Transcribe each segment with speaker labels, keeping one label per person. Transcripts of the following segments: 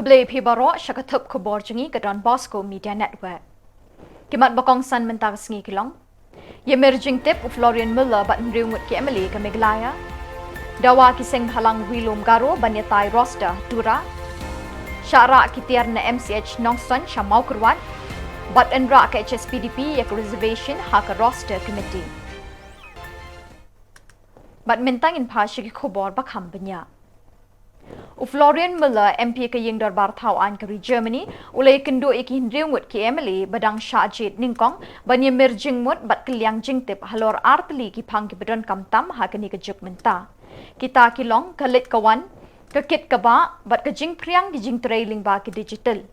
Speaker 1: Keblai Pibaro Shakatup Kubor Jungi ke Don Bosco Media Network. Kimat Bakong San Mentag Sngi Kilong. Emerging tip of Florian Muller bat mriungut ki Emily ke Meglaya. Dawa kiseng halang wilum garo banyatai roster Tura. Syara kitiar na MCH Nongson Shamau Kurwat. Bat enra ke HSPDP yak reservation hak roster committee. Bat mentangin pa syaki kubor bakham benya. Florian Muller MP ke Ying Darbar Tauan ke Germany ulai kendo ikin riungut ki Emily badang Shajid Ningkong banya merjing mut bat keliang jingtip halor artli ki pang ki bedon kamtam hakani ke juk menta. Kita kilong kalit kawan ke kit kaba bat ke jing priang ki jing trailing ba ki digital.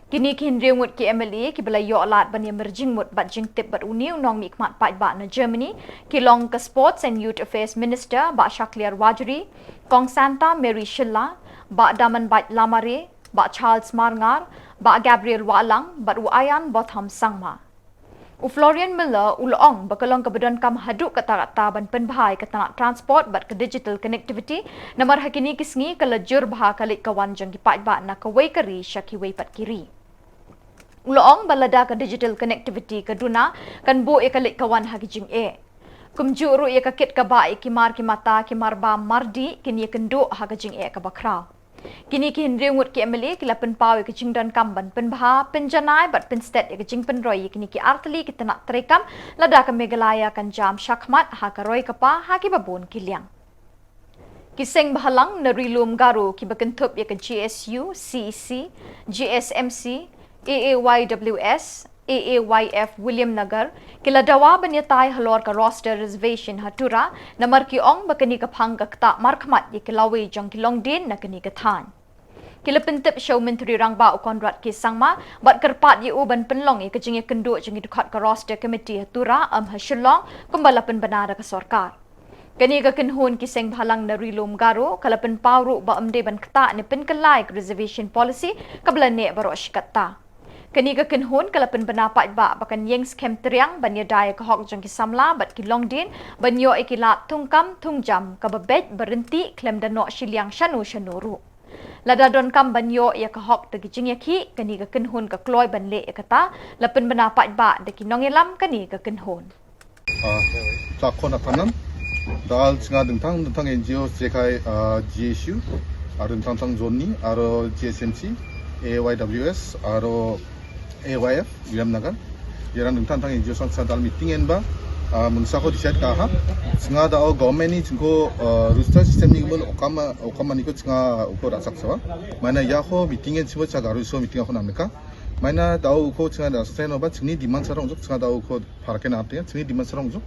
Speaker 1: Kini kin riungut ki Emily ki belayo alat banya merjing mut bat jingtip bat uni unong mikmat pat ba na Germany kilong ke Sports and Youth Affairs Minister ba Shakliar Wajri Kong Santa Mary Shilla, Ba Daman Bat Lamare, Ba Charles Marngar, Ba Gabriel Walang, Ba Uayan Botham Sangma. Florian Muller ulong bakalong kebedan kam haduk kata-kata ban penbahai kata transport bat ke digital connectivity namar hakini kisngi ke lejur bah kalik kawan jang ki pat ba na ke wei keri syaki wei pat kiri. Ulong balada ke digital connectivity ke duna kan bo e kalik kawan haki jing e. Kumjuru ia kakit kaba ikimar kimata kimarba mardi kini kendo hagajing ia kabakra. Kini kin riungut ki Emily kila penpau ke jingdan kamban penbha penjanai bat penstet ke jing penroi kini ki artli kita nak terekam lada ke Megalaya kan jam syakmat hakaroi kapa haki babon kiliang. Kiseng bahalang nerilum garu ki bekentup ia ke GSU, CEC, GSMC, AAYWS, AAYF William Nagar, kila dawa banyatai halor ka roster reservation hatura, namar ki ong bakani ka phang ka kta markmat ye kilawe jang kilong din na kani ka than. Kila pentip show menteri rangba o Konrad ki sangma, bat kerpat ye uban penlong ye kejing ye kendo jang dukat ka roster committee hatura hashulong kumbala penbanada ka sorkar. Kani ka kinhun kiseng bhalang na rilum garo, kalapen pawru ba amde ban kta ni penkelai reservation policy kabla ne barosh katta. Kani ka kinhun kalapan benapat ba bakan yang skem teriang banya daya kahok jang ki samla bat ki longdin banyo ikilat tungkam tungjam kababet berhenti klem dano shiliang shanu shanuru. Lada don kam banyo ya kahok tegi jing yaki kani ka kinhun ka kloy banle kata lapan benapat ba de ki nongelam kani ka kinhun.
Speaker 2: Sakon atanam dal singa dentang NGO sekai GSU arun tang zoni aro GSMC AYWS aro AYF William Nagar yaran tentang NGO sang dal meeting en ba munsako decide kaha singa da government ni jingko rooster system ni mun okama ni ko singa uko rasak sawa mana ya ho meeting en chibo cha garu so meeting ko namnika mana da uko singa da seno ba jingni demand sarong juk singa da uko parake na apte jingni demand sarong juk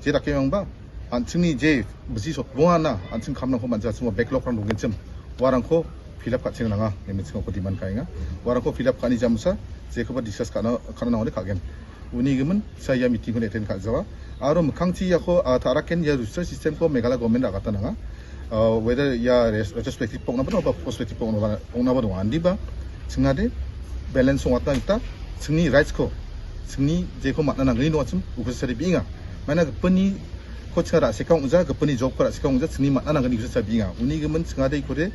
Speaker 2: je da kemang ba an jingni je busi so boana an jing kamna ko manja sumo backlog ran dongin chim warang ko fill up kat nanga nemi singa ko demand kainga warang ko fill up kani jamsa je ko discuss kana nangole kagen uni gemen saya meeting ko attend ka jawa aro mkhangchi ya ko taraken ya research system ko megala government agata nanga whether ya retrospective pok na ba prospective pok na ba andi ba singade balance ngata ita singni rights ko singni je ko matna nangani no achim ukusari binga mana pani ko chara sekang uja gapani job ko sekang uja singni matna nangani ukusari binga uni gemen singade kore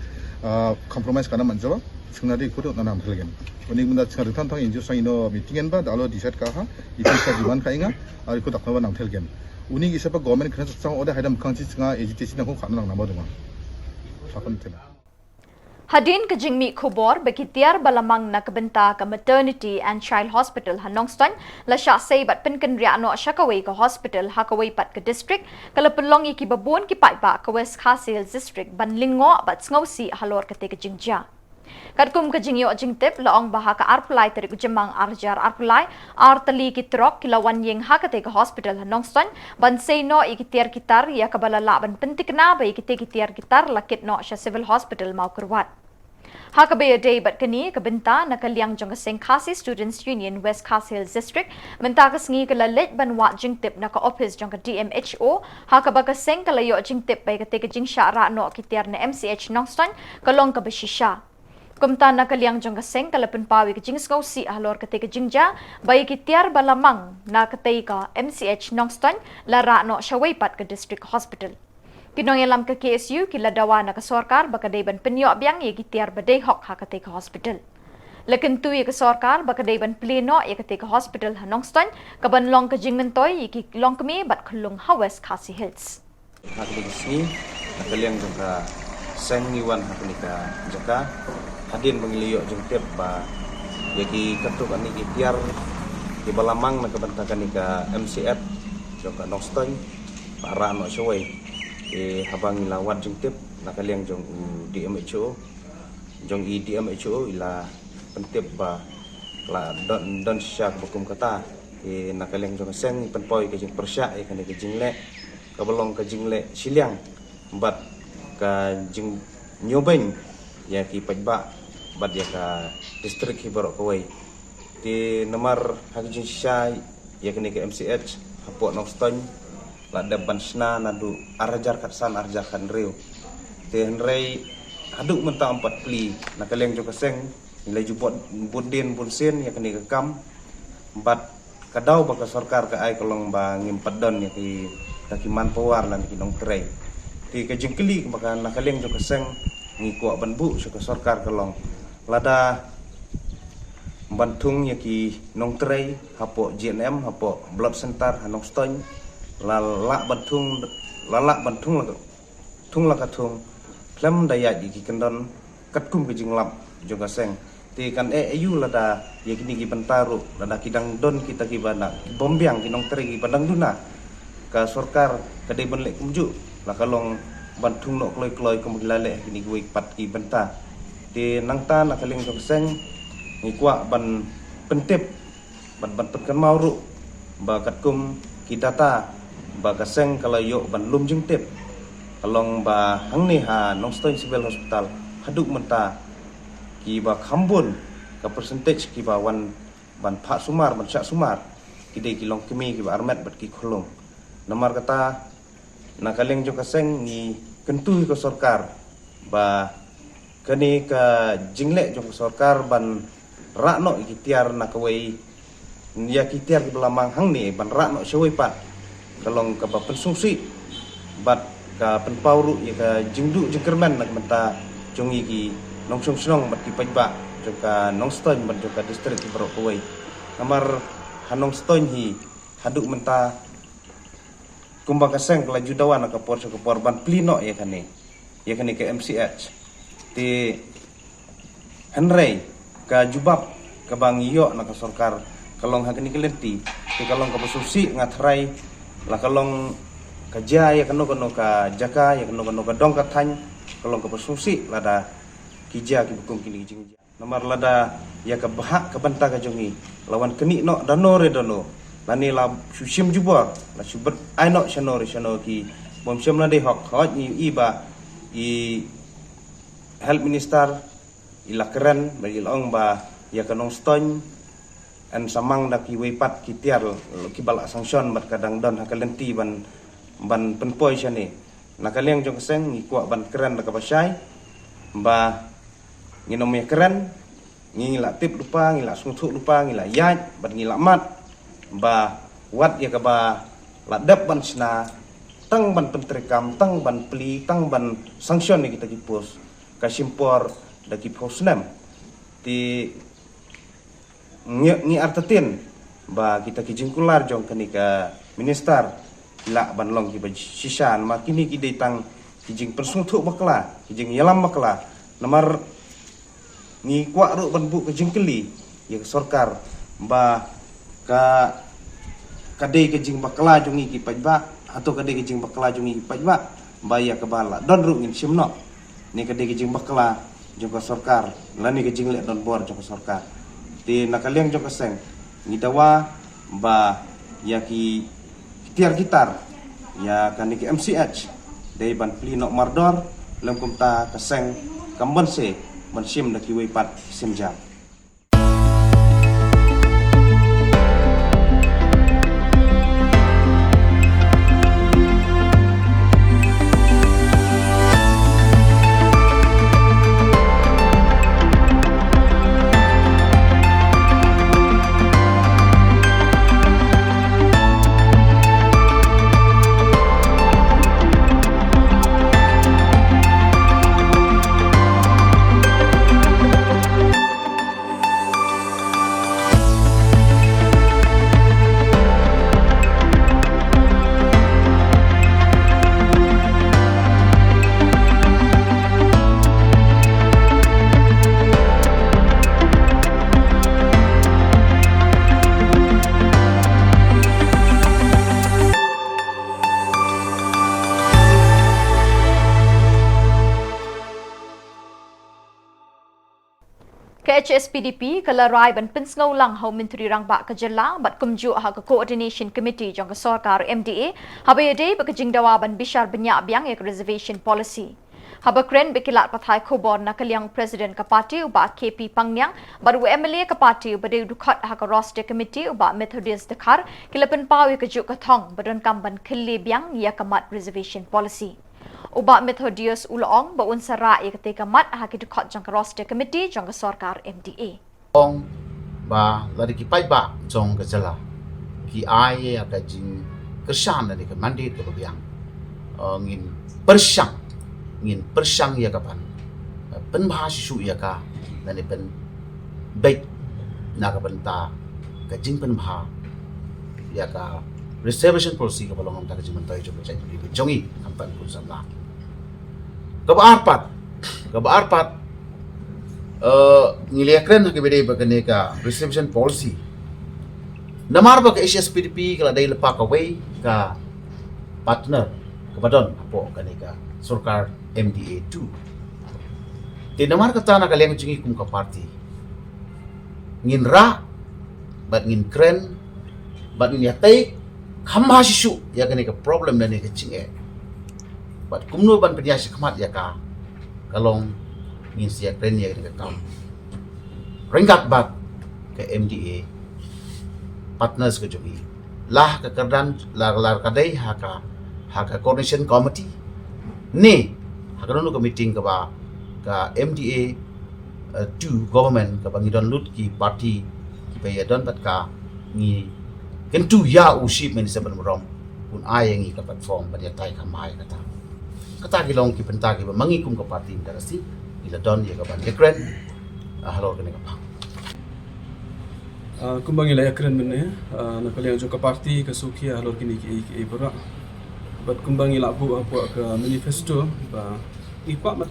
Speaker 2: compromise kana manjawa singade kore na nam thelgen uni munda chara tantang NGO sang ino meeting en ba dalo decide ka ha itin sa diwan kainga ari ko dakwa nam thelgen uni gi sapa government kana sang oda haidam khangchi singa agitation ko khana nang namoduma sakon tela
Speaker 1: Hadin ke jingmi kubor bekitiar balamang na kebenta ke maternity and child hospital Hanongston la sya seibat penken ria no syakaway ke hospital hakaway pat ke district kala pelong iki babon ki pai ba ke West Khasil district banlingo bat ngausi halor ke te ke jingja. Kadkum ke jingyo jingtip laong baha ka arpulai teri ku jemang arjar arpulai artali kitrok kilawan yeng hakate ke hospital Hanongston ban seino ikitiar kitar ya kabalala ban pentikna ba ikite kitiar kitar lakit no sya civil hospital mau kurwat. Hakabaya day bat kani kabenta nakaliang jong kaseng Khasi Students Union West Khasil District menta kasngi kalalit banwa jingtip naka office jong ka DMHO hakaba kaseng kalayo jingtip bay kate jing syara no kitiar na MCH Nongston kalong ka basisha. Kumta nakaliang jong kaseng kalapan pawi ka jing skausi halor kate ka jingja bay kitiar balamang na kate ka MCH Nongston lara no syawaypat ka district hospital. Kinong yalam ke KSU kila dawa na ke sorkar bakadai ban penyok biang ye gitiar badai hok hakate ke hospital. Lekin tu ye ke sorkar bakadai ban pleno ye kate ke hospital Hanongstoin kaban long ke jing mentoi ye ki long kemi bat khulung Hawes Khasi Hills.
Speaker 3: Hakli sini nakaliang jangka sengiwan hakli ka jaka hadin mengiliyo jengtep ba yaki katuk ani gitiar di balamang na kabantakan ni ka MCF jangka Hanongstoin para no showai habang ilawat jengtep nakaliang jong DMHO jong DMHO ila pentip ba la don syak bukum kata nakaliang jong seng penpoi ke jing persyak kan ke jingle kabalong ke jingle siliang bat ka jing nyobeng ya ki pajba bat ya ka distrik hibarok kawai di nomor hak jing syai ya kini ke MCH hapok Hanongstoin la deban sna nadu arjar katsan arjar kan riu te henrei aduk menta 4 pli nakaliang jong seng nilai jupot budin bunsin ya kini kekam empat kadau baka sorkar ke ai kolong ba ngimpadon ya ki kaki manpower lan ki nong trei ti ke jengkeli baka nakaliang jo keseng ngikuak banbu suka sorkar kolong lada bantung ya ki nong trei hapo JNM hapo blood center Hanongstoin lalak bantung tung la katung klem daya ki kendon katkum ke jinglap jo keseng ti kan EU lada ya kini ki bentaru lada kidang don kita ki bana bombiang kinong teri ki padang duna ka sorkar kadai benlek kumju la kalong bantung no kloi kemulale kini gue pat ki benta ti nangta na kaling jong seng ngi kwa ban pentip ban penkan mauru ba katkum ki data ba kaseng kalau yo ban lum jeng tip kalong ba hangni ha Hanongstoin Civil Hospital haduk menta ki ba khambun ka percentage ki ba wan ban pha sumar ban syak sumar ki dei ki long kemi ki ba armet bat ki khulung nomor kata nakaleng jo kaseng ni kentu ko sorkar ba kani ka jingle jo sorkar ban rakno ki tiar na kawai ya ki tiar ki belamang hang ni ban rakno shawai pat kalong ka ba pensungsi bat ka penpauru ya ka jingdu jengkerman nak menta jongi ki nong song bat ki pajba joka Hanongstoin bat joka distrik ki Barok Kawai namar Hanongstoin hi haduk menta kumbang kaseng kala judawan ka por ban plino ya kane ke MCH ti henrei ka jubab ka bang iyo na ka sorkar kalong hakini kelenti ti kalong ka susi ngatrai la kalong ka jaya kano ka jaka ya kano ka dong ka thany kalong ka susi lada kija ki bukum kini jing nomor lada ya ka bahak ka banta ka jongi lawan keni no danore dono lani la susim juba la subet ai no shano ki bom syam la de hok hot ni iba i health minister ila keren bagi long ba ya ka Hanongstoin an samang da ki wepat ki tiar ki bala sanction bat kadang don hakalenti ban penpoi syane nakaliang jong seng ni kuak ban keren da ka pasai ba nginom ya keren ngila tip lupa ngila sungthuk lupa ngila yat bat ngila mat ba wat ya ka ba ladap ban sna tang ban pentrekam tang ban pli tang ban sanction ni kita kipus ka simpor da ki posnam ti ngi artatin ba kita ki jingkular jong kani ka minister la ban long ki ba sisan makini ki detang ki jing persungthuk bakla ki jing yalam bakla nomor ni kuak ru ban bu ke jingkeli ya sorkar ba ka kadai ke jing bakla jongi ki pajba atau kadai ke jing bakla jongi ki pajba ba ya ka bala don ru ngin simno ni kadai ke jing bakla jong ka sorkar lani ke jing le don bor jong ka sorkar ti nakaliang jong ka seng ni dawa ba ya ki tiar gitar ya kan ki MCH dei ban pli nok mardor lem kumta ka seng kambon se mensim da ki wepat simjam
Speaker 1: Ke HSPDP kalarai ban pinsngau lang hau menteri rangba kejela bat kumju ha coordination committee jong ke sarkar MDA habai day bekejing dawa ban bishar banyak biang ek reservation policy. Haba kren bekilat pathai khobor na kaliang president ka parti uba KP Pangnyang baru MLA ka parti uba de dukhat ha ka roster committee uba Methodist Dekhar kilapen pawi ke juk ka thong badon kamban khille biang ya kamat reservation policy. Uba Methodist Ulong ba unsara ya ketika mat ha ki dukhat jang ka roster committee jang ka sarkar MDA.
Speaker 4: Ong ba lari ki pai ba jong ka jala ki ai ya ka jing kersan dari ke mandate ke biang ngin persang ya kapan pen bahasa ya ka dan pen baik na ka benta ka jing pen bah ya ka reservation policy ka balong ta ka jing mentai jo cai di jongi kampan pun samla ka arpat ngiliakren ke bede bagane ka reservation policy namar ba ka HSPDP kala dai lepa ka way ka partner ka badon apo kanika sarkar MDA 2 ti namar ka tana kaliang jingi kum ka party ngin ra bat ngin kren bat ngin yatai khamba sisu ya kanika problem dan ka jinge bat kumno ban pediya sikmat ya ka kalong ngin sia kren ya kanika kam ringkat bat ke MDA partners ke jogi lah ke kerdan lar kadai haka coordination committee ni hakarono ke meeting ke ba ka MDA 2 government ke bangidon lut ki party ki payadon bat ka ni kentu ya usip men seban rom pun ayengi ke platform ba dia tai kamai kata gilong ki penta ki mangikum ke party darasi ila don ya ke ban kren halo ke ka
Speaker 5: kumbang ilaya keren benda nak kalian juga parti ke suki halor kini ki berak bat kumbang ila bu apa ke manifesto ba ipak mat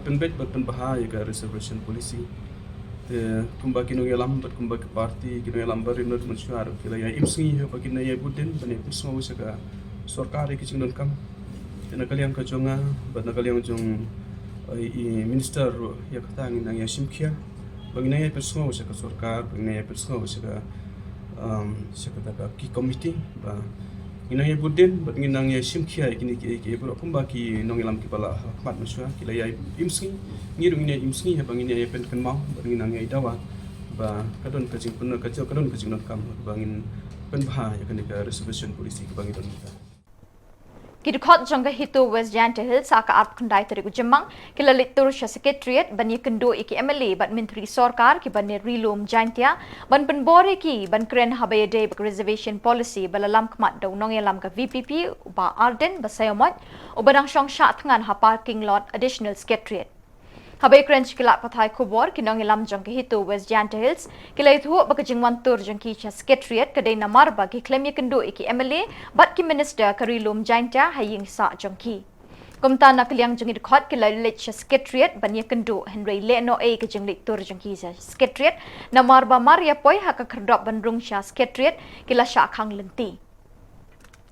Speaker 5: penbet bat penbahaya ke reservation policy kumbang kino ngelam bat kumbang ke parti kino ngelam barinod mensyuar kilaya imsngi ba kina ya budin bani semua wis ke sarkar ki cingdon kam nak kalian ke jonga bat nak kalian jong minister ya kata nang ya simkia Bagaimana personal saya ke sarkar, bagaimana personal saya ke ki komiti, bagaimana budin, bagaimana simkia kini berapa bagi nongelam kepala mat masyarakat kila ya imsni, ngirung ini imsni, bagaimana pen kenmau, bagaimana idawa, kadon kajing penuh kacau, kadon kajing not kam, bagaimana penbahaya kini ke reservation polisi bagaimana kita.
Speaker 1: Kidukot jangka hitu West Janta Hills aka arp kundai tari kujemang kila litur sya sekretariat bani kendo iki MLA ban menteri sarkar ki bani rilum jantia ban penbore ki ban kren habaya day bak reservation policy balalam kmat daw nong yalam ka VPP ba Arden basayomot o badang syong sya tngan ha parking lot additional secretariat Habai kren kilat pathai kubor kinong ilam jangka hitu West Janta Hills kila itu bakajing wantur jangki cha secretariat kadai namar bagi klaim ya kendo iki MLA bat ki minister karilum janta haying sa jangki kumta na kaliang jangi dekhot kila lit cha secretariat ban ya kendo Henry Leno a kajing litur jangki cha secretariat namar ba Maria poi haka kerdop bandrung cha secretariat kila sya khang lenti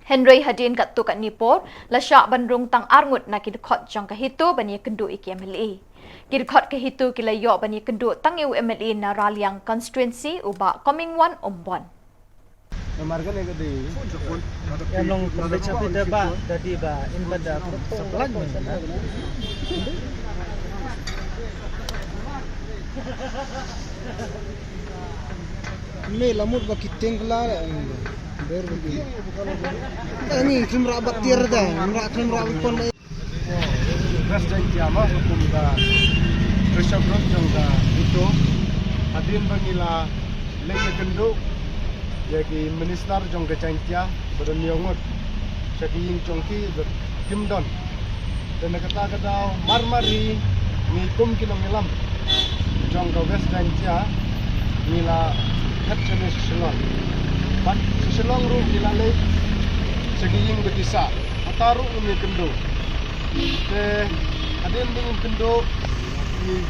Speaker 1: Henry hadin kat tu kat nipor la sya bandrung tang arngut na ki dekhot jangka hitu ban ya kendo iki MLA Kirkot ke hitu kila yo bani kenduk tang UMLA na Raliang constituency uba coming one omban.
Speaker 6: Marga ne gede. Yang long baca pita ba tadi ba in pada sepelan mana. Ini lamut ba kiteng kala ber begini. Ini kimra batir dah, kimra pun Presiden Jama hukum da Rishabh Rojong da itu hadir bangila lagi kenduk jadi minister jong kecantia berdeniangut jadi yang jongki berkimdon dan kata marmari ni kum kilomelam jong ke West Jantia nila hatjenis selong bat selong ru nila le jadi yang betisa ataru ni kenduk ada yang kendo di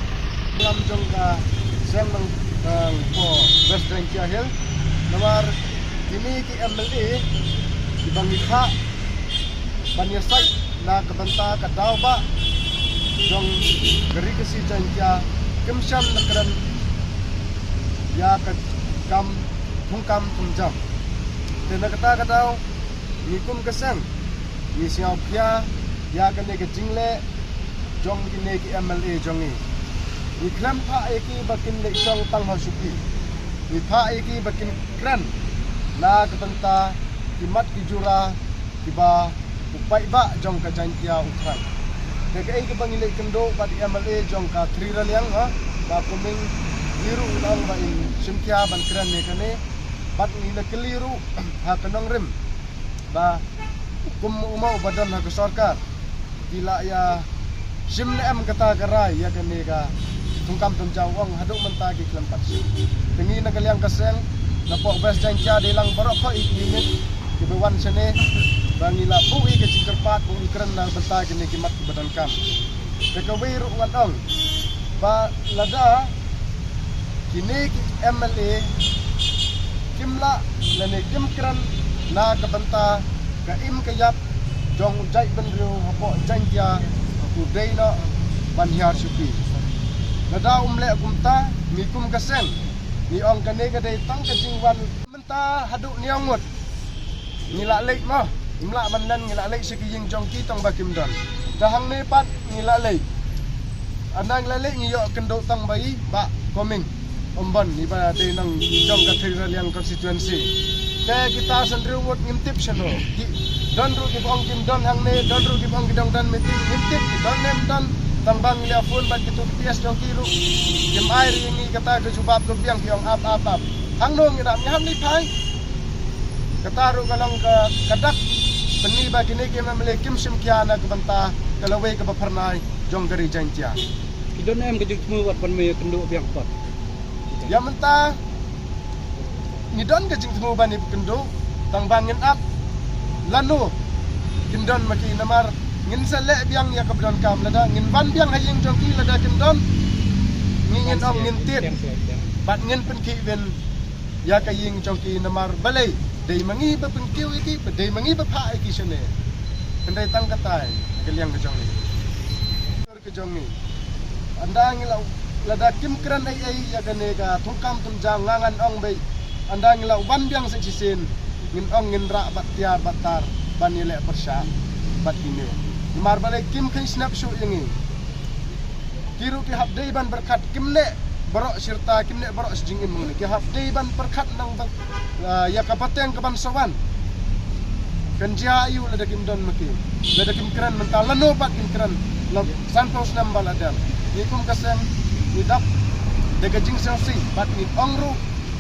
Speaker 6: dalam jangka senang po West Jantia Hill. Nomor ini ki MLA di Bangikha Banyasai na kabanta kadaw ba jong gari kasi Jantia kimsam nakaran ya ke kam thungkam tumjam tena kata ni kum kesang ni siao pia ya ke ne ke jingle jong ki ne ki MLA jong ni klam pha eki bakin le chong tang ha supi ni pha eki bakin kran na ke benta kimat ki jura tiba upai ba jong ka jantia utran ke ai ke bangile kendo ba di MLA jong ka triral yang ha ba kuming liru ulang ba in simkia ban kran ne kane bat ni na keliru ha kanong rim ba kum umau badan ha ke sarkar gila ya sim ne am kata karai ya kane ka tungkam tum jawang haduk mentagi kelempat tengi na kaliang kaseng na pok bes jantia delang barok ko ikingit kibawan sene bangila bui ke cingkerpat bui keren na benta kini kimat badan kam kekawai ruan ong ba lada kini MLA kimla lene kim keren na kebenta ka im kayap jong jai benriu hapo jantia udai na banhiar supi lada umle kumta mi kum kaseng ni ong kane kadai tang kejingwan menta haduk niangut ngila lek mah imla banan ngila lek sekiying jongki tong bakim don dahang ne pat ngila lek anang lek ngiyo kendo tang bayi ba koming omban ni ba de nang jong ka thira liang constituency te kita sendru wot ngintip seno don ru ki bong kim don hang ne don ru ki bong kidong dan meeting ngintip ki don nem don tambang lia phone ba kitu pias jongki ru kim air ini kata ke jubab tu biang kiong ap hang no ngidam nyam ni pai kataru kalang ke kadak beni bagi ni ke memele kim sim kiana ke banta kalawai ke bapernai jong gari jantia
Speaker 7: kidon em ke jemu wat pan me kendo biang pot
Speaker 6: ya menta ni don ke jemu bani kendo tang bangin ap lanu kindon maki namar ngin sale biang ya ke bidon kam lada ngin ban biang haying jongki lada kindon ngin ong ngin tit bat ngin pen ki ben ya ka ying jongki namar balai dei mangi ba pengkiu iki dei mangi ba pha iki sene kendai tang katai kaliang ke jongi anda ngilau lada kim kran ai ya gane ga thungkam tum jang ngangan ong bei anda ngilau ban biang se cisin ngin ong ngin ra batyar batar banile persya bat ini mar balai kim kai snap show yangi kiru ki hab dei ban berkat kim ne borok sirta kim ne borok sejing imung ki hab dei ban perkat nang ya kapateng ke bansawan kan jayu lada kim don maki lada kim kran mental lano pat kim kran lo santos nam baladam ni kum kasem ni dap de gajing selsi bat ni ongru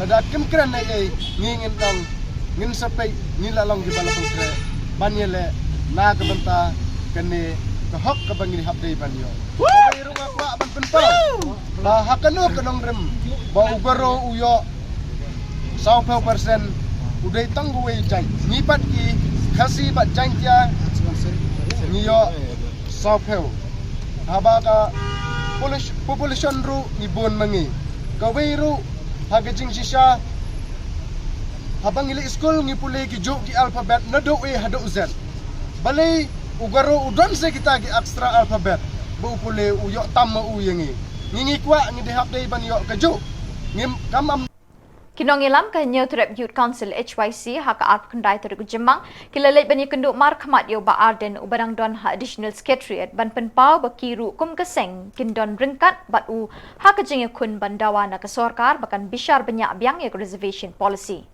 Speaker 6: lada kim kran ai ngingin dong ngin sapai ni lalong di balapung kre banyele na ke benta kene ke hok ke bangi hab dei ban yo ai runga kwa ban penpau ba hakanu kanong rem ba ugaro uyo 100% udai tanggu wei jai ni pat ki khasi bat jantia ni yo 100 haba ka population ru ni bon mangi ka wei ru haga jing shisha habang ili school ngi pule ki jo ki alphabet na do e hado z balai ugaro udon se kita ki extra alphabet bu pule uyo tamma u yangi ngi kwa ngi dihap dei ban yo ka jo ngim kamam
Speaker 1: Kinongilam ka New Trip Youth Council HYC haka arp kendai terigu jemang kilalai bani kenduk mar khamat yo ba arden ubarang don ha additional secretariat ban penpau ba kiru kum keseng kindon ringkat bat u haka jing kun bandawa na ka sarkar bakan bishar banyak biang ya reservation policy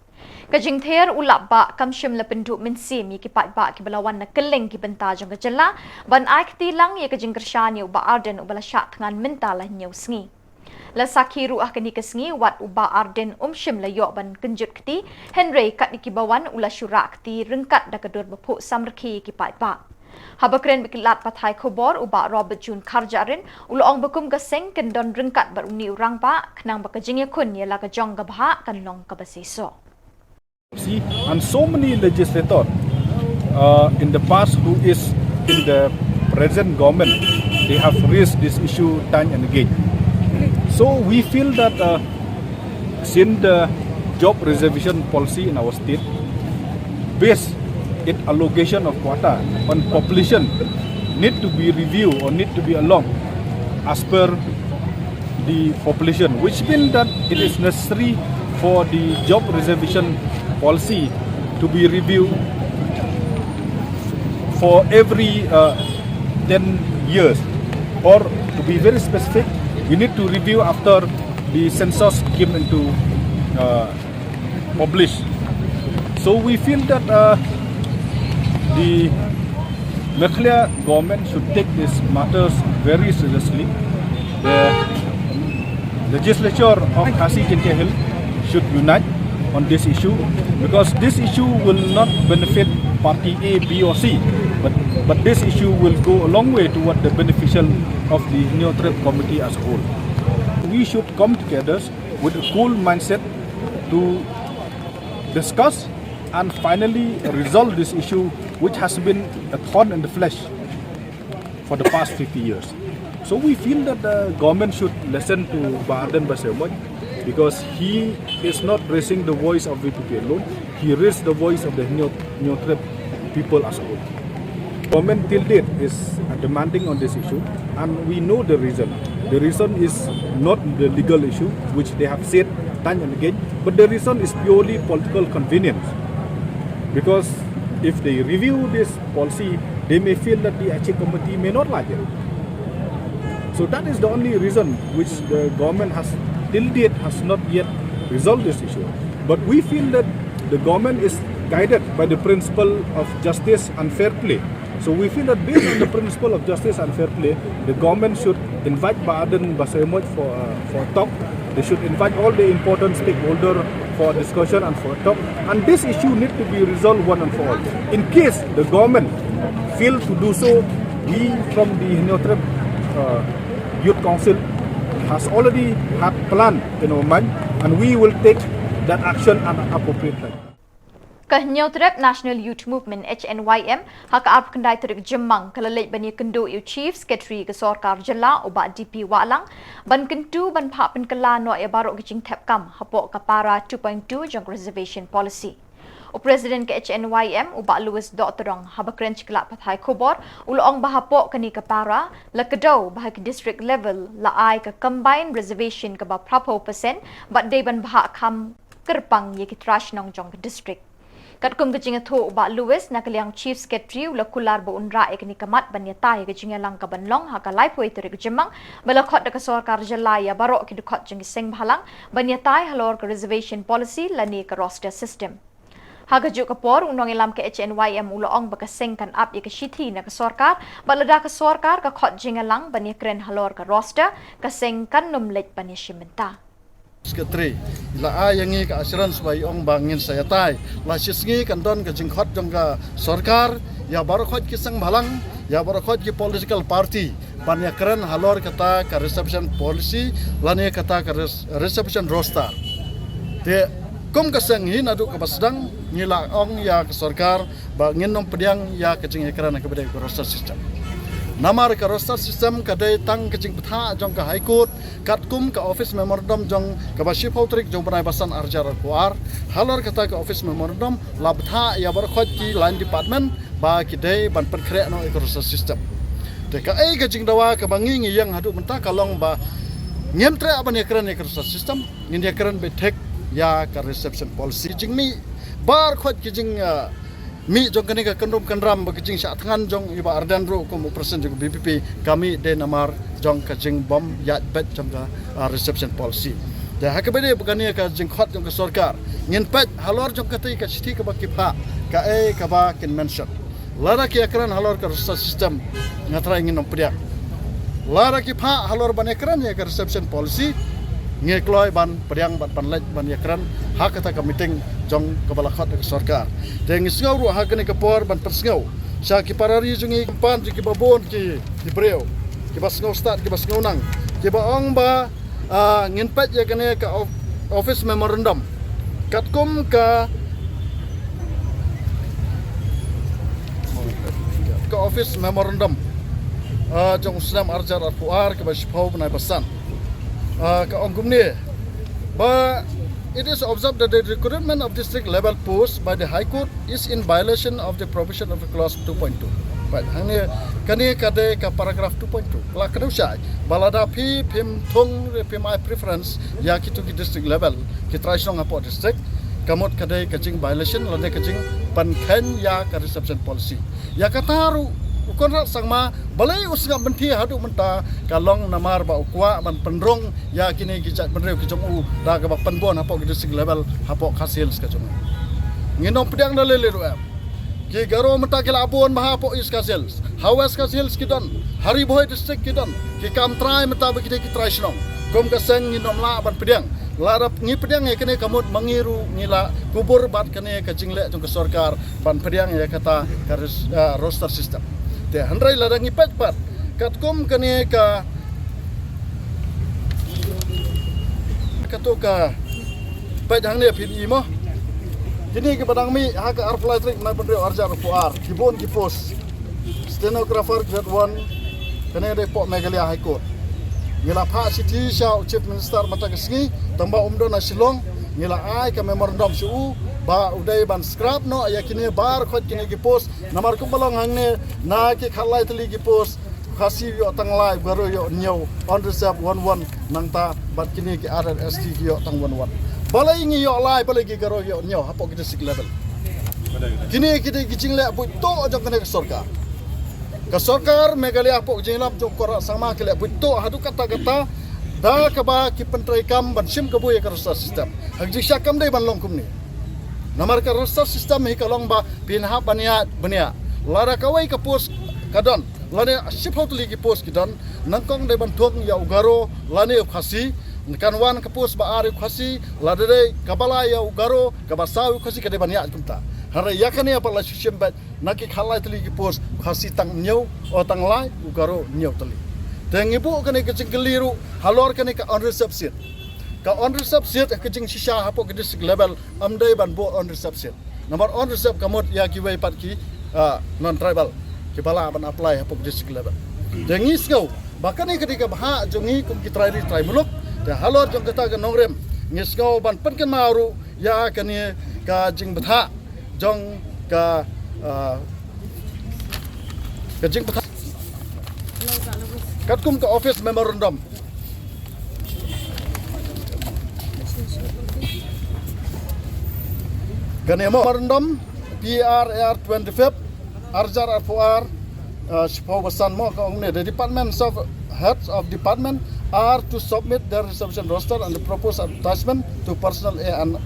Speaker 1: kajing ther ulap ba kamshim la penduk minsim yi kipat ba ki belawan na keleng ki benta jong ka jela ban ai ktilang ya kajing kershani ba arden ubala syak ngan mentala nyau sngi la sakiru ah kani kesngi wat uba arden shim la yo ban kenjut kti henry kat dikibawan ula syura kti rengkat da kedur bepuk samrki ki pai ba habakren bikilat pathai khobor uba robert jun kharjarin ulong bekum keseng kendon rengkat baruni urang ba knang bakajing yakun ya la ka jong gabha kan long ka basiso
Speaker 8: and so many legislators in the past who is in the present government they have raised this issue time and again. So we feel that since the job reservation policy in our state based its allocation of quota on population need to be reviewed or need to be along as per the population, which means that it is necessary for the job reservation policy to be reviewed for every 10 years, or to be very specific, we need to review after the census came into published. So we feel that the Meghalaya government should take these matters very seriously. The legislature of Khasi Jengkei Hill should unite on this issue, because this issue will not benefit party A, B or C, but this issue will go a long way toward the beneficial of the Neo Trip community as a whole. We should come together with a cool mindset to discuss and finally resolve this issue, which has been a thorn in the flesh for the past 50 years. So we feel that the government should listen to Baharudin Basayomoy, because he is not raising the voice of VPP alone, he raised the voice of the Neo Trip people as a whole. Government till date is demanding on this issue, and we know the reason. The reason is not the legal issue, which they have said time and again, but the reason is purely political convenience. Because if they review this policy, they may feel that the Aceh committee may not like it. So that is the only reason which the government has till date has not yet resolved this issue. But we feel that the government is guided by the principle of justice and fair play. So we feel that based on the principle of justice and fair play, the government should invite Baharudin Basayomoy for a talk. They should invite all the important stakeholders for discussion and for a talk. And this issue needs to be resolved one and for all. In case the government fail to do so, we from the Neo Trip Youth Council has already had plan in our mind, and we will take that action at an appropriate time.
Speaker 1: Neo Trip National Youth Movement HNYM hak arp kendai terik Jemang kelalek bani kendu iu Chief Secretary ke Sorkar Jela obat DP Walang ban kentu ban phak pen kala no ya barok kicing tap kam hapok kapara 2.2 jong reservation policy. O President ke HNYM ubak Louis Dr. habakren kelak pathai khobor ulong bahapok kani kapara la kedau bah ke district level la ai ke combined reservation ke ba prapo percent bat dei ban bahak kam kerpang ye ke trash nong jong ke district. Katkum kecing atho ubak Louis nak liang Chief Secretary ula kular bo unra ekni kamat ban yatai kecing lang ka banlong haka lai poi terik Jemang balakot de Sorkar Jelaya barok ki dekot jeng seng bhalang ban yatai halor ke reservation policy lani ke roster system. Haga juk kapor unong ilam ke HNYM uloong bakaseng kan ap ye ke shithi na ke Sorkar balada ke Sorkar ka khot jeng lang ban kren halor ke roster ka seng kan numlek ban shimenta.
Speaker 9: Sekretari, ila ayangi ke assurance bai ong bangin saya tai, la sisngi kan don ke jengkhot jong ke Sorkar, ya baru khot ki sang balang, ya baru khot ki political party, ban ya keren halor kata ke reception policy, lani kata ke reception roster. Te kum ke sang hin adu ke basdang, ngila ong ya ke Sorkar, bangin nom pediang ya ke jeng keren ke bedai ke roster system. Namar ke roster system kadai tang kecing petha jong ke High Court, katkum ke office memorandum jong ke Bashir Pautrik jong Penai Basan Arjar Kuar, halor kata ke office memorandum labtha ya berkhot ki line department ba kidai ban perkrek no ke roster system. Deka ai kecing dawa ke bangi yang hadu mentah kalong ba ngemtre aban ya keren ke roster system, ngin ya keren be tek ya ke reception policy jing mi bar khot ki jing mi jong kani ka kendrum kendram bakijing syak tangan jong iba ardan ro ko persen jong BPP kami de namar jong kajing bom yat bet jong ka reception policy da hakabede bukani ka jing khot jong ka Sorkar ngin pet halor jong ka tai ka siti ka bakipha ka e ka ba kin mention lara ki akran halor ka system ngatra ngin nompriak lara ki pha halor ban akran ya ka reception policy ngekloi ban pediang ban panlek ban yakran hak kata ka meeting jong kebalakhat ke Sorkar deng sngau ru hak ni kapor ban persngau sya ki parari jungi pan ki babon ki breu ki basngau start ki basngau nang ki ba ong ba ngin pet ya kene ka office memorandum katkum ka office memorandum jong Islam Arjar Arfuar ke Bashpau Penai Basan ke ongkum ni, but it is observed that the recruitment of district level posts by the High Court is in violation of the provision of clause 2.2 pa hang ne kani kade ka paragraph 2.2 la kadu sai balada phi phim thong phi my preference ya ki to ki district level ki try song apo district kamot kade kajing violation lade kajing pan khen ya ka reception policy ya kataru ukon rak sangma balai usga menti hadu menta kalong namar ba ukwa man penrong ya kini gijat penreu ki jong u da ka ba penbon apo ki district level apo khasils ka jong nginom pedang dalele ru ki garo menta ki labon maha apo is khasils hawas khasils ki don hari boy district ki don ki kam try menta ba ki try snong kom ka seng nginom la ban pedang larap ngi pedang ya kene kamut mangiru ngila kubur bat kene ka jingle jong ka sarkar ban pedang ya kata ka roster system te handrai ladang ipet pat katkom kane ka katoka pajang ne phin imo kini ke badang mi ha ka arfly trick na bandre arja puar kibon ki post stenographer grade 1 kane de po megalia high court ngila pha city shau chief minister mata kesngi tamba umdo na silong ngila ai ka memorandum su ba udai ban scrap no ya kini bar khot kini ki post namar kum balong hangne na ki khalai tali ki post khasi yo tang lai baro yo nyau on reserve 11 nangta bat kini ki RST ki yo tang 11 balai ngi yo lai balai ki garo yo nyau hapo ki district level kini ki gijing le bu to jong kene ka sarkar megalia hapo jinglam jong kora sama ke le bu to hadu kata da ka ba ki pentrai kam ban sim ka bu ya ka system hagji syakam dei ban long kum ni namar ka roster system hi kalong ba pinha bania lara kawai ka post kadon lane ship out li ki post kidon nangkong de ban thok ya ugaro lane khasi kanwan ka post ba are khasi ladere kabala ya ugaro ka basau khasi ka de bania kumta hara yakane apa la system ba naki khalai tli ki post khasi tang nyau o tang lai ugaro nyau tli tengibu kane ke cingkeliru halor kane ka on reception ka on reserve seat ke jing shisha hapo ke district level amdai ban bo on reserve seat nomor on reserve kamot ya ki wei pat ki non tribal ki bala ban apply hapo ke district level dengis ngau bahkan ni ketika bah jongi kum ki try muluk ya halor jong kata ke nongrem ngis ngau ban pen ken maru ya kani ka jing betha jong ka jing betha katkum ka office memorandum Gane memorandum PRR 25 Arjar Arfuar Shpau Basan mo kaungne the departments of heads of department are to submit their reception roster and the proposed attachment to personal A and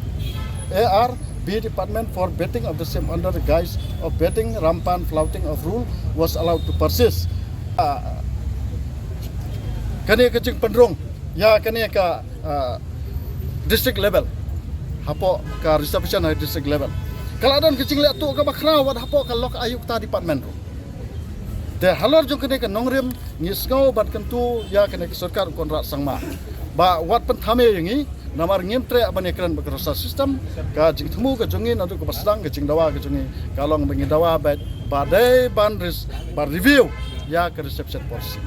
Speaker 9: AR B department for betting of the same under the guise of betting rampant flouting of rule was allowed to persist. Kani kecing pendrong ya kani ka district level hapo ka reception at district level kalau don kecing le tu ka bakhra wad hapo ka lok ayuk ta department ro de halor jong kene ka nongrem ngisngau bat kentu ya kene sarkar konrat sangma ba wat pen thame yangi namar ngem tre abane kran bakrasa system ka jing thmu ka jongi na tu ka basdang ka jing dawa ka jongi kalong bengi dawa ba dai ban review ya ka reception policy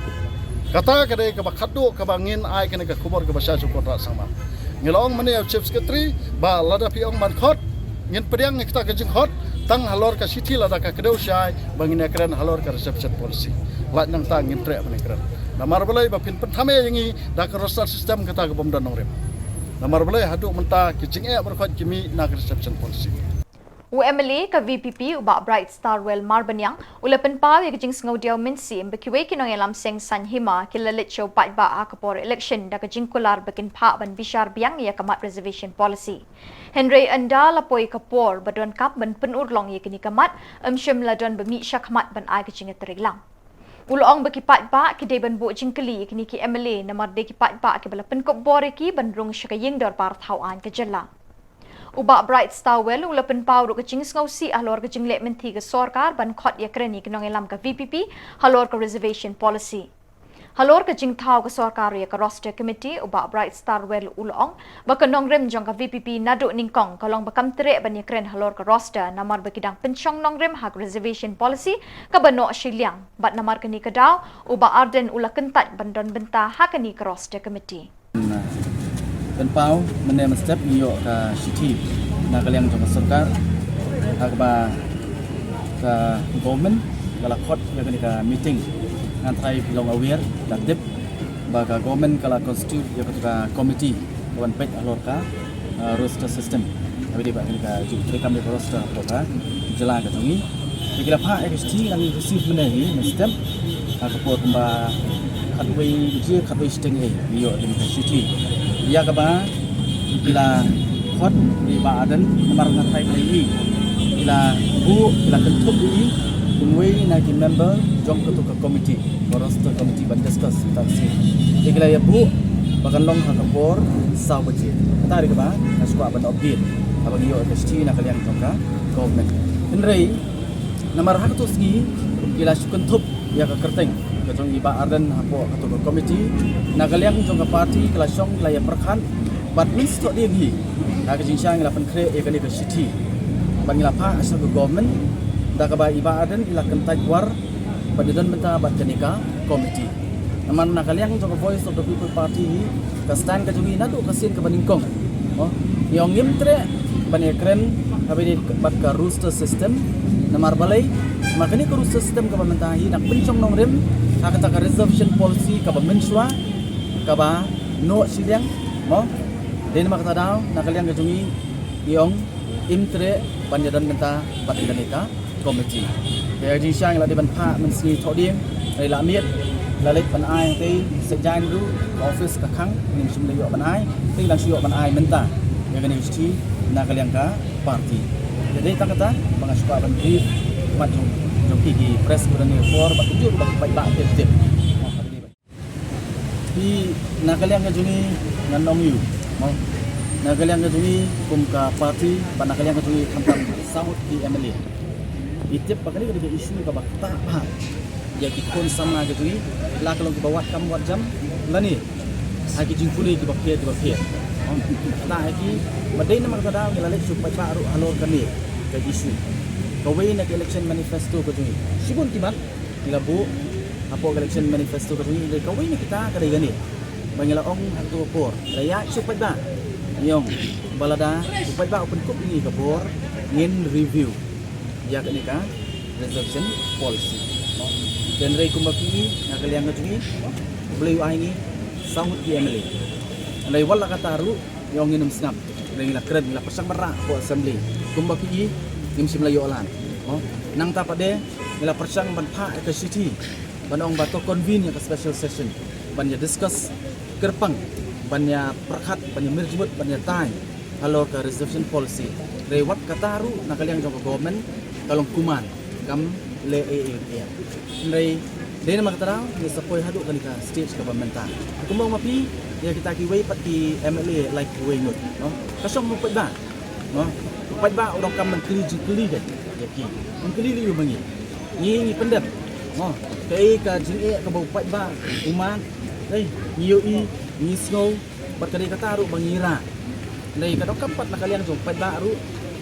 Speaker 9: kata kade ka bakhadu ka bangin ai kene ka khubor ka basha konrat sangma ngilong mani chief secretary ba lada pi ong man khot ngin pediang kita kajing khot tang halor ka city lada ka kedau syai bangin ekran halor ka reception policy lat nang tang ngin tre mani ekran namar balai ba pin thame yangi da ka roster system kita ka bomdan nongrem namar balai hadu menta kajing berkhot kimi na reception policy
Speaker 1: UMLA ka VPP uba Bright Star Well Marbanyang ulapan pa kajing ngaudiaw minsim bekiwe kinong elam seng sanhima kilalit show pat ba akapor election da kajing kular bakin pa ban bishar biang ya kamat reservation policy Henry anda lapoy kapor badon kap ban penurlong ya kini kamat shim ladon bami syakmat ban ai kajing terilang Ulong baki pat ba kidai ban bu jingkeli kini ki MLA namar de ki pat ba ke bala pen kopbor ki ban rung syakaying dor par thauan ke jela Uba Bright Star Well ulapan pau ru kajing ngausi halor kajing lek menti ke sarkar ban khot ya kreni kinong elam ka VPP halor ka reservation policy halor kajing thau ka sarkar ya ka roster committee uba Bright Star Well ulong bakanong rem jong ka VPP nadu ningkong kalong bakam tre ban ya kren halor ka roster namar bakidang penchong nongrem hak reservation policy ka bano shiliang bat namar kani ka daw uba Arden ulakentat bandon benta hakani ka roster committee
Speaker 10: Penpau menem step iyo ka city na kaliang jong sarkar agba ka government kala khot ya kan ka meeting antrai pilong aware tatip baga government kala constitute ya ka committee kawan pet alor ka roster system abi di bakan ka jutri kami roster ka jela ka tungi kira pha XT nang receive menahi system ka por ba khatwei je khatwei sting yo di ka city ya ka ba ila khot di ba adan nomor ngatai lagi ila bu ila kentup ini kumwei na ki member jong ketua committee roster committee ban discuss taksi ila ya bu bakan long ha kapor saw baje tari ka ba naswa ban obdit abang yo ST na kalian tongka government enrei nomor hak tu segi ila sukentup ya ka kerteng ka jong iba adan hapo ketua committee na kalian jong ka party kala song ila ya perkhan bat mis to dia gi na ka jinsang ila pen kre e ka ni ka city ban ila pa asal ka government da ka ba iba adan ila kentai war padidan benta bat kenika committee naman na kalian jong ka voice of the people party ka stand ka jungi na do kasin ka baningkong yang ngimtre banyak keren habis bat ka rooster system namar balai makani ka rooster system ka pementahi nak pencong nong rem kata ka reservation policy ka menshwa ka ba no sidang den mak ta daw nak kalian ka jungi yang imtre banyadan menta bat indonesia committee ya ji sang la de ban pha men si thodiem ai la miet la lek ban ai te sejan dulu office ka khang nim sum le yo ban ai ti lang yo ban ai menta ya kan isti nak kalian ka party jadi tak kata bang suka ban brief mat jong ki press kurang for bat tu bat ba tip di nak kalian ka jungi nganong yu nak kalian ka jungi kum ka party pan nak kalian ka jungi khampam sahut di MLA itip pakani ka isu ka bakta pa ya ki kon sama ka jungi la kalong ki bawat kam wat jam lani aki jingpuli ki bakpia na aki madai na magtada ngila lek supaya pa aru alor kami ka isu kawai na election manifesto ka jungi sibun timat ngila bu apo election manifesto ka jungi kawai na kita ka gani bangila ong hatu por raya supaya ba yong balada supaya ba open cup ini ka por ngin review ya kenika reservation policy dan rei kumbaki na kalian ka jungi beliau ini sahut di MLA andai wala kataru yang nginum snap dengan keren la pasang merah po assembly kumbaki ngim simlayo alan nang tapade ngila persang ban pha ke city banong bato convene ya special session banya discuss kerpang banya perkhat banya mirjut banya tai halor ke reservation policy rewat kataru na kalian jong government kalong kuman kam le ndai dai na magtaraw ni sapoy hadu kanika stage ka pamenta kumbang mapi ya kita kiway pati MLA like way ngut kasong mo ba ba orang kam kli kan ya ki kli li bangi ni pendap kai ka jine ka bau ba uman dai ni ni snow bat kali kata ru bangira dai ka dokam pat na kalian jong ba ru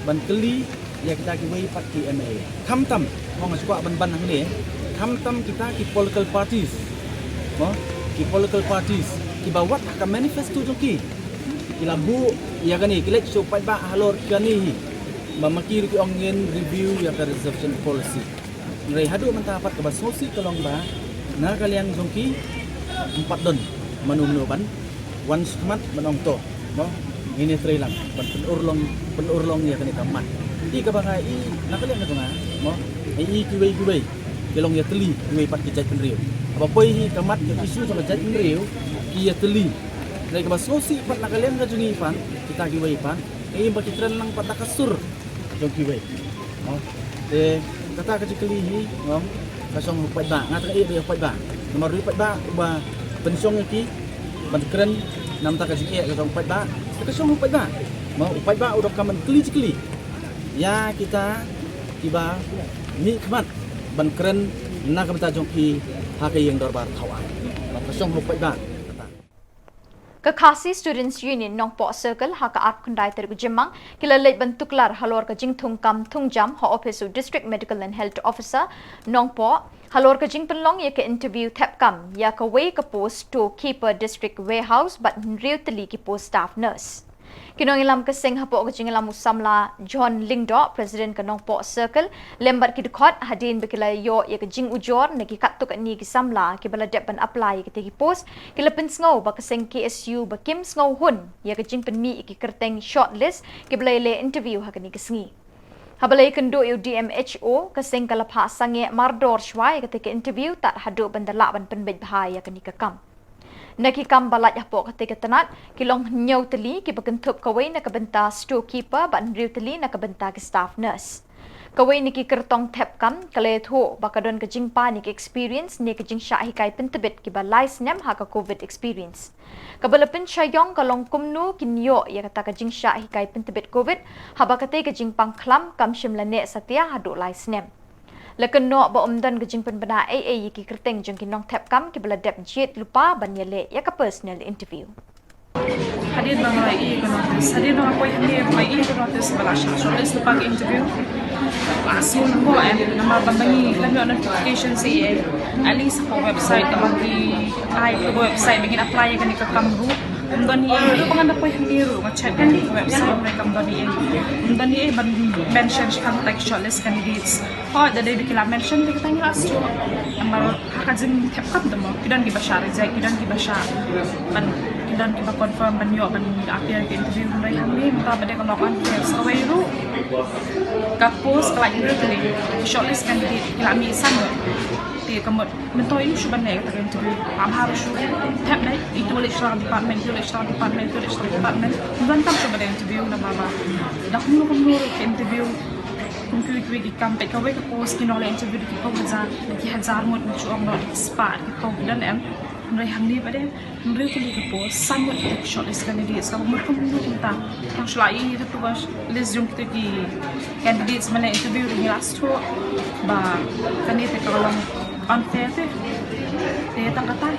Speaker 10: ban kli ya kita kiway pati MLA kam tam ngong suka ban ni tam kita ki political parties ki political parties ki bawat ka manifesto joki ilabu ya gani kilek supaya ba halor kani mamakir ki ongin review ya ka reservation policy ngai hadu mentapat ka basosi kalong ba na kalian joki 4 don manumnuban one smat manong to ini trailang penurlong ya kani kamat di ka ba ngai na kalian ka nga ai kiway kilong ya teli kiway pat ki jaj penriu apa poi kamat ke isu sama jaj penriu ki ya teli nai ka basosi pat na kalian ka jungi pan kita kiway pan ai ba kitran lang pat kasur jong kiway kata ka jikeli hi kasong hupai ba ngata ka iya hupai ba nomor hupai ba ba pensong ki ban keren nam ta ka jiki ka jong hupai ba kasong hupai ba hupai ba udah kaman keli ya kita tiba ni kmat ban keren na ka jong ki ha ka yang dorbar thawan kasong hupai ba
Speaker 1: Kakasi Students Union Nongpo Circle haka art kundai tergu jemang kila leit bentuklar halor ka jingthung kam thungjam ha office district medical and health officer Nongpo halor ka jingpenlong ya ka interview thap kam ya ka way ka post to keeper district warehouse but real teli ki post staff nurse Kinong ilam keseng hapo ke jingilam usamla John Lingdo, Presiden Kanong Po Circle, lembat kidukot hadin bekila yo ya ke jing ujor negi katuk ni kisamla kibala depan apply ke tegi post kilapin ngau ba keseng KSU ba kim ngau hun ya ke jing penmi ki kerteng shortlist kibala le interview ha ke ni kesengi. Habalai kendo UDMHO keseng kalapha sange mardor shwai ketika interview tak hadu bandala ban penbej bahaya ke ni kakam. Nakikam balat yapo ketika tenat kilong nyau teli ki bakentup kawai nak benta storekeeper ban riu teli nak benta ke staff nurse. Kawai niki kertong tap kam kale thu bakadon ke jingpa niki experience ni ke jing syahi kai pentebet ki ba lais nem ha ka covid experience. Kabalapin syayong kalong kumnu kinyo ya kata ke jing syahi kai pentebet covid haba kate ke jing pangklam kam shimlane satya hadu lais nem. Lekan no ba umdan ke jing penbena AA ki kerteng jeng kinong tap kam ki beladap jet lupa banyale ya ka personal interview.
Speaker 11: Hadir bang AI notice. Hadir bang apa ini AI notice balasya. Shortlist lupa interview. Asul ko nama bangi lagi notification CA. At least ko website bagi website bagi apply kan ke kamru. Umdan ni itu pengen apa yang diru ngecek kan di website mereka umdan ni mention contact shortlist candidates. Oh, ada bikin mention kita tanya asu. Amal hakazin tepkat demo. Kidan ki basha reject, kidan ki basha ban kidan ki ba confirm ban yo ban appear ke interview mereka kami minta pada kelompok kes kawairu. Kapus kelak itu tadi shortlist candidate kami sama. Kemudian mentau ini sudah naik ke interview. Harus tap naik itu oleh department, kemudian tam sudah interview nama apa. Dah kumur ke interview. Kumkuik di kampek kawai ke post kino oleh interview di kau bazar, di hazar mut mencuang lo spot di kau dan mereka ni pada mereka ke post sangat shortlist candidates. Kalau mereka kumur kita yang selai itu tu bas list jom kita di candidates mana interview di last tu, bah candidate kalau unfair tu, dia tak kata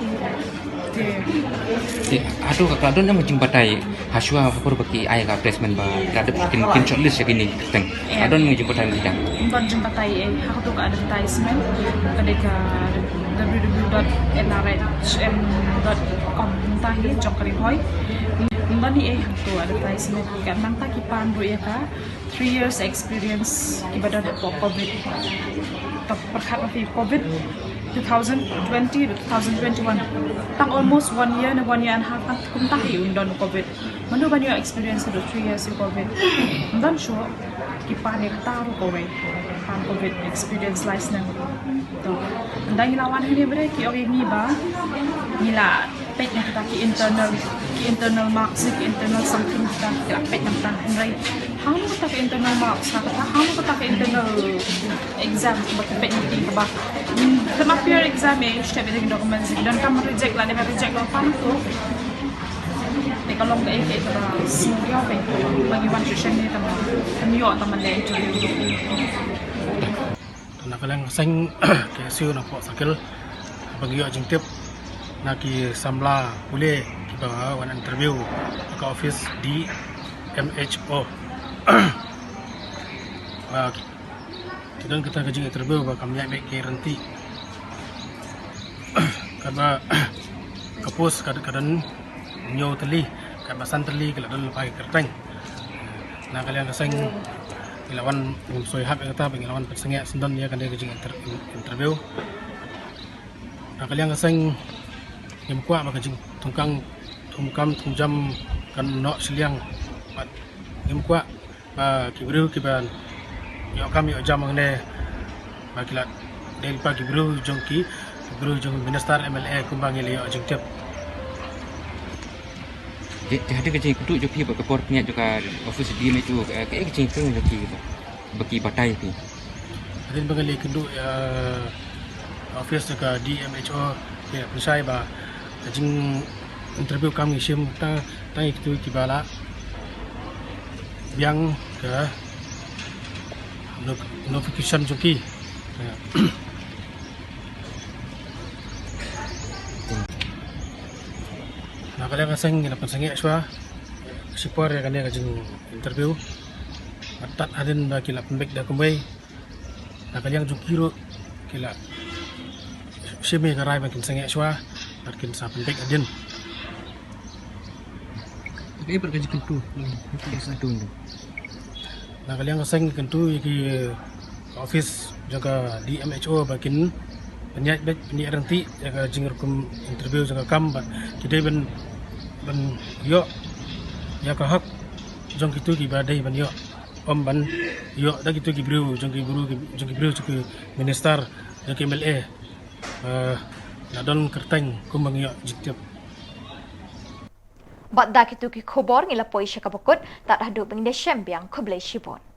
Speaker 12: Aduh kakak don nama jembatai haswa apa bagi ayah placement ba ada bikin shortlist ya gini teng adon jembatai bidang
Speaker 11: don jembatai aku tu ke advertisement ketika www.nrhm.com tahi jok kalihoy don ni tu advertisement kan mangta kipan ru ya ka 3 years experience ibadah covid perkhat covid 2020 to 2021 tang almost 1 year and a half tang tahi undon covid manu banyak experience do 3 years in covid dan sure kipan ni taru covid pan covid experience license to andang lawan ni bre ki ori ni ba nila pet yang kita ki internal marks ki internal something kita pet yang tan right how kita ki internal marks how kita ki internal exam sebagai pet yang tinggi ba tema peer exam ya step dengan dokumen dan kamu reject lah dengan reject lo pan tu kalau nggak itu semua apa bagi one session ni teman yo teman lain tu
Speaker 13: nak kalang sing KSU nak buat sakil bagi yo jengtip nak ki samla boleh kita wan interview ke office di MHO dan kita kerja interview kami ambil garanti karena kapus kadang-kadang nyau teli kabasan teli kalau dalam pakai kerteng nah kalian keseng lawan soy hak kata lawan persengak sendan dia kan dia kerja interview nah kalian keseng yang kuat maka jing tungkam tunjam kan nok seliang yang kuat kibriu kiban yo kami jam mengenai bagilah dari pagi bro jongki bro jong minister MLA kumbang ile yo jong tiap
Speaker 12: jadi kecing kudu joki ba kapor punya juga office di itu kayak kecing tu joki bagi batai tu
Speaker 13: ada bengali kedua office juga di MHO ya percaya ba jing interview kami sim ta itu kibala yang ke notification joki nah kalian kasing gina pansangya swa sipor ya kan dia kajing interview atat adin ba kila pembek da kumbay nah kalian jukiro kila simi karay ba kin sangya swa at kin sa pembek adin
Speaker 7: Kayak bergaji kentu. Satu itu.
Speaker 13: Nah kalian ngaseng kentu iki office jaga di MHO bakin penyiar nanti jaga jingurkum interview jaga kam kita ben yo ya kahak jong gitu ki badai ban yo om ban yo da gitu ki bru jong ki bru ke minister jong ki MLA nadon kerteng kumbang yo jityap
Speaker 1: Bat dak itu ki khobor ngila poi syakabukut tak dah do penginde syembiang kublai shibon.